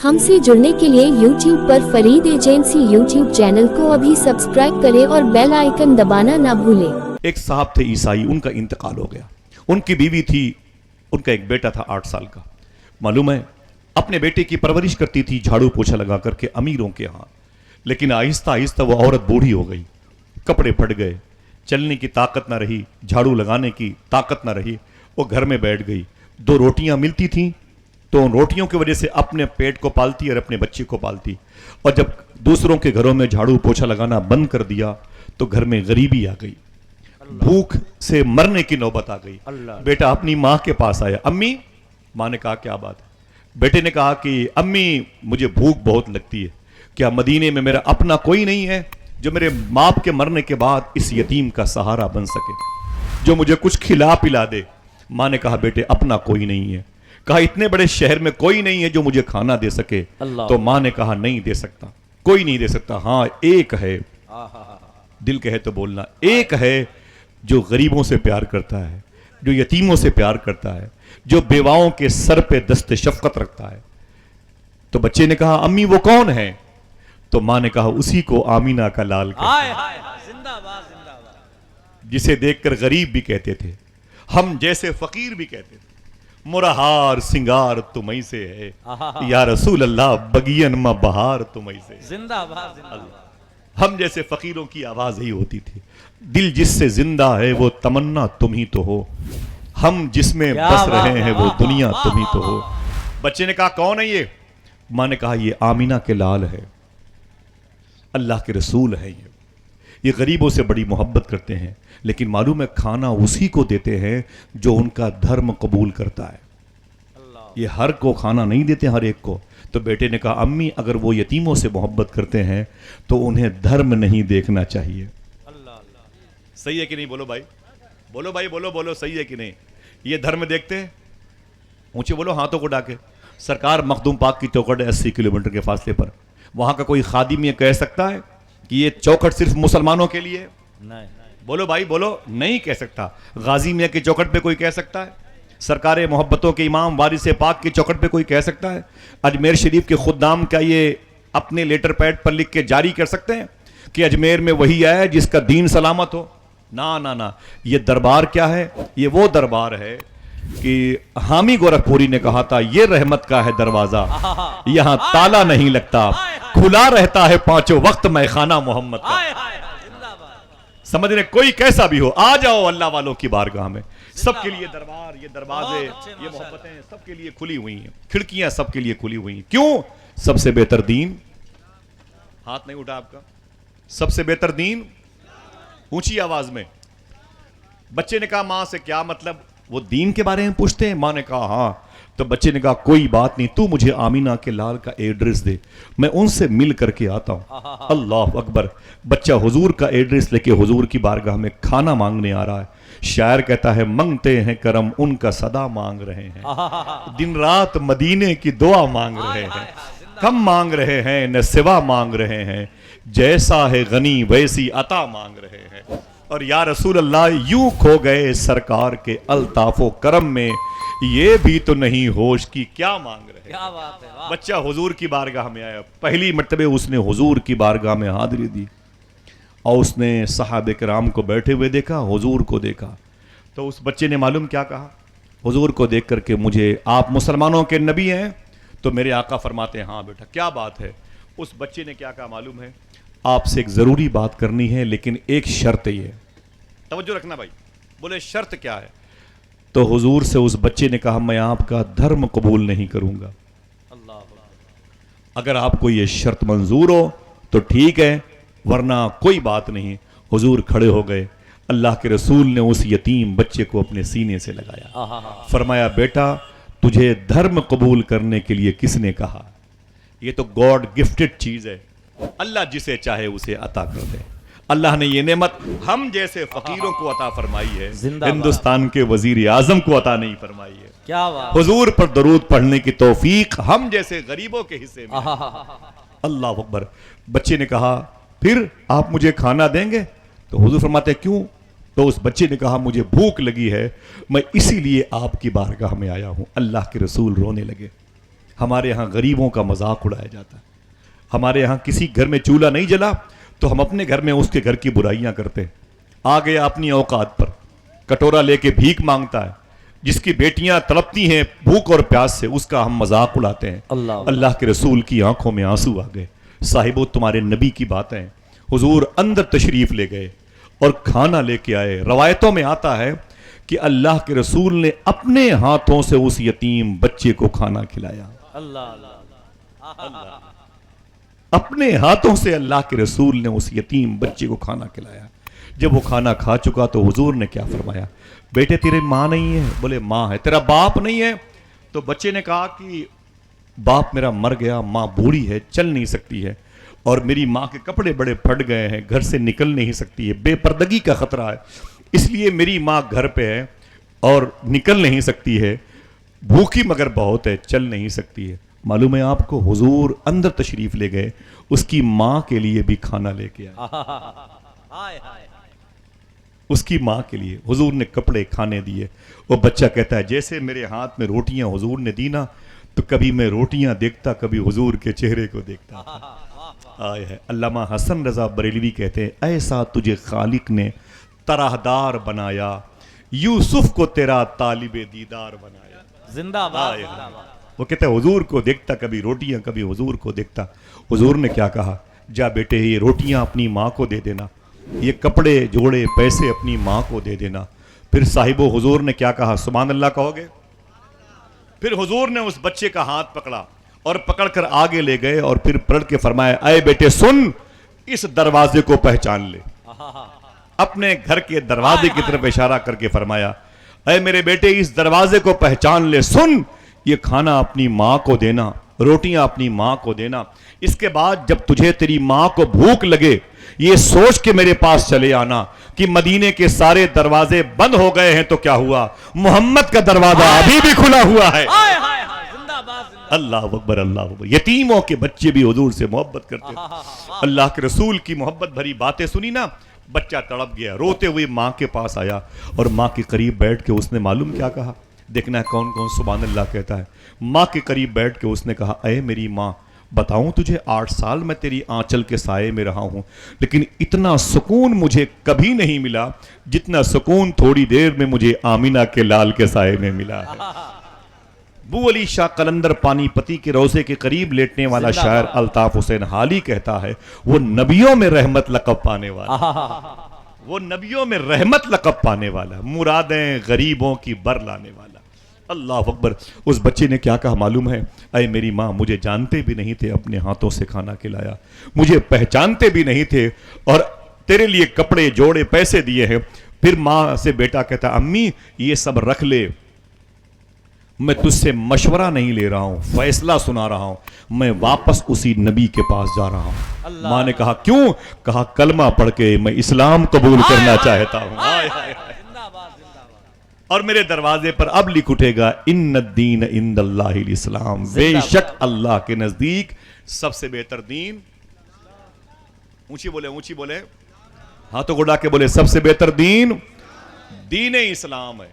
हमसे जुड़ने के लिए YouTube पर फरीद एजेंसी YouTube चैनल को अभी सब्सक्राइब करें और बेल आइकन दबाना ना भूलें। एक साहब थे ईसाई, उनका इंतकाल हो गया। उनकी बीवी थी, उनका एक बेटा था 8 साल का। मालूम है, अपने बेटे की परवरिश करती थी झाड़ू पोछा लगा करके अमीरों के यहाँ। लेकिन आहिस्ता आहिस्ता वो औरत बूढ़ी हो गई, कपड़े फट गए, चलने की ताकत ना रही, झाड़ू लगाने की ताकत ना रही। वो घर में बैठ गई। 2 रोटियां मिलती थीं तो उन रोटियों की वजह से अपने पेट को पालती और अपने बच्चे को पालती। और जब दूसरों के घरों में झाड़ू पोछा लगाना बंद कर दिया तो घर में गरीबी आ गई, भूख से मरने की नौबत आ गई। बेटा अपनी माँ के पास आया, अम्मी। माँ ने कहा क्या बात है? बेटे ने कहा कि अम्मी मुझे भूख बहुत लगती है, क्या मदीने में मेरा अपना कोई नहीं है जो मेरे बाप के मरने के बाद इस यतीम का सहारा बन सके, जो मुझे कुछ खिला पिला दे? माँ ने कहा बेटे अपना कोई नहीं है। कहा इतने बड़े शहर में कोई नहीं है जो मुझे खाना दे सके? तो माँ ने कहा नहीं दे सकता, कोई नहीं दे सकता। हाँ एक है, दिल कहे तो बोलना, एक है जो गरीबों से प्यार करता है, जो यतीमों से प्यार करता है, जो बेवाओं के सर पे दस्ते शफकत रखता है। तो बच्चे ने कहा अम्मी वो कौन है? तो माँ ने कहा उसी को आमीना का लाल जिसे देखकर गरीब भी कहते थे, हम जैसे फकीर भी कहते थे, मुराहार सिंगार तुम्हीं से है, या रसूल अल्लाह बगियन में बहार तुम्हीं से। जिंदाबाद जिंदाबाद। हम जैसे फकीरों की आवाज ही होती थी, दिल जिससे जिंदा है वो तमन्ना तुम ही तो हो, हम जिसमें बस रहे हैं वो दुनिया तुम ही तो हो। बच्चे ने कहा कौन है ये? माँ ने कहा ये आमीना के लाल है, अल्लाह के रसूल है। ये गरीबों से बड़ी मोहब्बत करते हैं, लेकिन मालूम है खाना उसी को देते हैं जो उनका धर्म कबूल करता है। ये हर को खाना नहीं देते, हर एक को। तो बेटे ने कहा अम्मी अगर वो यतीमों से मोहब्बत करते हैं तो उन्हें धर्म नहीं देखना चाहिए। सही है कि नहीं? बोलो भाई, बोलो भाई, बोलो बोलो, सही है कि नहीं? ये धर्म देखते हैं? ऊंचे बोलो हाथों को डाके। सरकार मखदूम पाक की चौखट है 80 किलोमीटर के फासले पर। वहां का कोई खादिम ये कह सकता है कि ये चौखट सिर्फ मुसलमानों के लिए? नहीं। बोलो भाई बोलो, नहीं कह सकता। गाजी मियाँ की चौखट पे कोई कह सकता है? सरकारे मोहब्बतों के इमाम वारिस पाक की चौखट पे कोई कह सकता है? अजमेर शरीफ के खुदाम क्या ये अपने लेटर पैड पर लिख के जारी कर सकते हैं कि अजमेर में वही आया जिसका दीन सलामत हो? ना ना ना। ये दरबार क्या है? ये वो दरबार है कि हामी गोरखपुरी ने कहा था ये रहमत का है दरवाजा, यहां ताला नहीं लगता, खुला रहता है 5 वक्त मैखाना मोहम्मद का। समझ रहे? कोई कैसा भी हो आ जाओ अल्लाह वालों की बारगाह में। सबके लिए दरबार, ये दरवाजे, ये मोहब्बतें सबके लिए खुली हुई हैं, खिड़कियां सबके लिए खुली हुई हैं। क्यों? सबसे बेहतर दीन। हाथ नहीं उठा आपका। सबसे बेहतर दीन, ऊंची आवाज में। बच्चे ने कहा मां से क्या मतलब? वो दीन के बारे में पूछते हैं? मां ने कहा हाँ। तो बच्चे ने कहा कोई बात नहीं, तू मुझे आमीना के लाल का एड्रेस दे, मैं उनसे मिल करके आता हूं। अल्लाह अकबर। बच्चा हुजूर का एड्रेस लेके हुजूर की बारगाह में खाना मांगने आ रहा है। शायर कहता है मांगते हैं करम उनका सदा मांग रहे हैं, दिन रात मदीने की दुआ मांग रहे हैं, कम मांग रहे हैं न सिवा मांग रहे हैं, जैसा है गनी वैसी अता मांग रहे हैं। और या रसूल अल्लाह यूं खो गए सरकार के अल्ताफो करम में, ये भी तो नहीं होश की क्या मांग रहे। क्या बात है। बच्चा हुजूर की बारगाह में आया, पहली मर्तबे उसने हुजूर की बारगाह में हाजिरी दी और उसने सहाबे किराम को बैठे हुए देखा, हुजूर को देखा। तो उस बच्चे ने मालूम क्या कहा? हुजूर को देख करके मुझे आप मुसलमानों के नबी हैं? तो मेरे आका फरमाते हैं हाँ बेटा। क्या बात है? उस बच्चे ने क्या कहा मालूम है? आपसे एक जरूरी बात करनी है, लेकिन एक शर्त ही है। तवज्जो रखना भाई। बोले शर्त क्या है? तो हुजूर से उस बच्चे ने कहा मैं आपका धर्म कबूल नहीं करूंगा। अगर आपको ये शर्त मंजूर हो तो ठीक है, वरना कोई बात नहीं। हुजूर खड़े हो गए। अल्लाह के रसूल ने उस यतीम बच्चे को अपने सीने से लगाया, फरमाया बेटा तुझे धर्म कबूल करने के लिए किसने कहा? ये तो गॉड गिफ्टेड चीज है, अल्लाह जिसे चाहे उसे अता कर दे। अल्लाह ने ये नेमत हम जैसे फकीरों को अता फरमाई है, हिंदुस्तान के वजीर आजम को अता नहीं फरमाई है। क्या बात। हुजूर पर दरूद पढ़ने की तौफीक हम जैसे गरीबों के हिस्से में। अल्लाह अकबर। बच्चे ने कहा फिर आप मुझे खाना देंगे? तो हुजूर फरमाते क्यों? तो उस बच्चे ने कहा मुझे भूख लगी है, मैं इसीलिए आपकी बारगाह में आया हूं। अल्लाह के रसूल रोने लगे। ہمارے یہاں غریبوں کا مذاق اڑایا جاتا ہے. ہمارے یہاں کسی گھر میں چولہا نہیں جلا تو ہم اپنے گھر میں اس کے گھر کی برائیاں کرتے ہیں. آ گیا اپنی اوقات پر کٹورا لے کے بھیک مانگتا ہے, جس کی بیٹیاں تڑپتی ہیں بھوک اور پیاس سے, اس کا ہم مذاق اڑاتے ہیں. اللہ کے رسول کی آنکھوں میں آنسو آ گئے. صاحبو تمہارے نبی کی باتیں, حضور اندر تشریف لے گئے اور کھانا لے کے آئے. روایتوں میں آتا ہے کہ اللہ کے رسول نے اپنے ہاتھوں سے اس یتیم بچے کو کھانا کھلایا. اپنے ہاتھوں سے اللہ کے رسول نے اس یتیم بچے کو کھانا کھلایا. جب وہ کھانا کھا چکا تو حضور نے کیا فرمایا؟ بیٹے تیرے ماں نہیں ہے؟ بولے ماں ہے. تیرا باپ نہیں ہے؟ تو بچے نے کہا کہ باپ میرا مر گیا, ماں بوڑھی ہے, چل نہیں سکتی ہے, اور میری ماں کے کپڑے بڑے پھٹ گئے ہیں, گھر سے نکل نہیں سکتی ہے, بے پردگی کا خطرہ ہے, اس لیے میری ماں گھر پہ ہے اور نکل نہیں سکتی ہے, بھوکی مگر بہت ہے, چل نہیں سکتی ہے. معلوم ہے آپ کو, حضور اندر تشریف لے گئے, اس کی ماں کے لیے بھی کھانا لے کے آئے. اس کی ماں کے لیے حضور نے کپڑے کھانے دیے. وہ بچہ کہتا ہے جیسے میرے ہاتھ میں روٹیاں حضور نے دی نا, تو کبھی میں روٹیاں دیکھتا, کبھی حضور کے چہرے کو دیکھتا. آئے ہے. علامہ حسن رضا بریلوی کہتے ہیں ایسا تجھے خالق نے طرحدار بنایا, یوسف کو تیرا طالب دیدار بنایا. زندہ باد. وہ کہتا ہے حضور کو دیکھتا, کبھی روٹیاں, کبھی حضور کو دیکھتا. حضور نے کیا کہا؟ جا بیٹے یہ روٹیاں اپنی ماں کو دے دینا, یہ کپڑے جوڑے پیسے اپنی ماں کو دے دینا. پھر صاحب حضور نے کیا کہا؟ سبحان اللہ کہو گے؟ پھر حضور نے اس بچے کا ہاتھ پکڑا اور پکڑ کر آگے لے گئے, اور پھر پلٹ کے فرمایا اے بیٹے سن, اس دروازے کو پہچان لے. اپنے گھر کے دروازے کی طرف اشارہ کر کے فرمایا اے میرے بیٹے اس دروازے کو پہچان لے, سن یہ کھانا اپنی ماں کو دینا, روٹیاں اپنی ماں کو دینا. اس کے بعد جب تجھے تیری ماں کو بھوک لگے, یہ سوچ کے میرے پاس چلے آنا کہ مدینے کے سارے دروازے بند ہو گئے ہیں, تو کیا ہوا؟ محمد کا دروازہ ابھی بھی کھلا ہوا ہے. اللہ اکبر, اللہ اکبر. یتیموں کے بچے بھی حضور سے محبت کرتے تھے. اللہ کے رسول کی محبت بھری باتیں سنی نا, بچہ تڑپ گیا, روتے ہوئے ماں کے پاس آیا, اور ماں کے قریب بیٹھ کے اس نے معلوم کیا کہا؟ دیکھنا ہے کون کون سبحان اللہ کہتا ہے. ماں کے قریب بیٹھ کے اس نے کہا اے میری ماں, بتاؤں تجھے 8 سال میں تیری آنچل کے سائے میں رہا ہوں, لیکن اتنا سکون مجھے کبھی نہیں ملا جتنا سکون تھوڑی دیر میں مجھے آمینہ کے لال کے سائے میں ملا ہے. بو علی شاہ قلندر پانی پتی کے روزے کے قریب لیٹنے والا شاعر الطاف حسین حالی کہتا ہے وہ نبیوں میں رحمت لقب پانے والا, وہ نبیوں میں رحمت لقب پانے والا, مرادیں غریبوں کی بر لانے والا. اللہ اکبر. اس بچے نے کیا کہا معلوم ہے؟ اے میری ماں, مجھے جانتے بھی نہیں تھے, اپنے ہاتھوں سے کھانا کھلایا, مجھے پہچانتے بھی نہیں تھے, اور تیرے لیے کپڑے جوڑے پیسے دیے ہیں. پھر ماں سے بیٹا کہتا امی یہ سب رکھ لے, میں تجھ سے مشورہ نہیں لے رہا ہوں, فیصلہ سنا رہا ہوں, میں واپس اسی نبی کے پاس جا رہا ہوں. ماں نے کہا کیوں؟ کہا کلمہ پڑھ کے میں اسلام قبول کرنا چاہتا ہوں. اور میرے دروازے پر اب لکھ اٹھے گا ان الدین عند اللہ الاسلام, بے شک اللہ کے نزدیک سب سے بہتر دین, اونچی بولے, اونچی بولے, ہاتھوں کو اڑا کے بولے, سب سے بہتر دین دین اسلام ہے.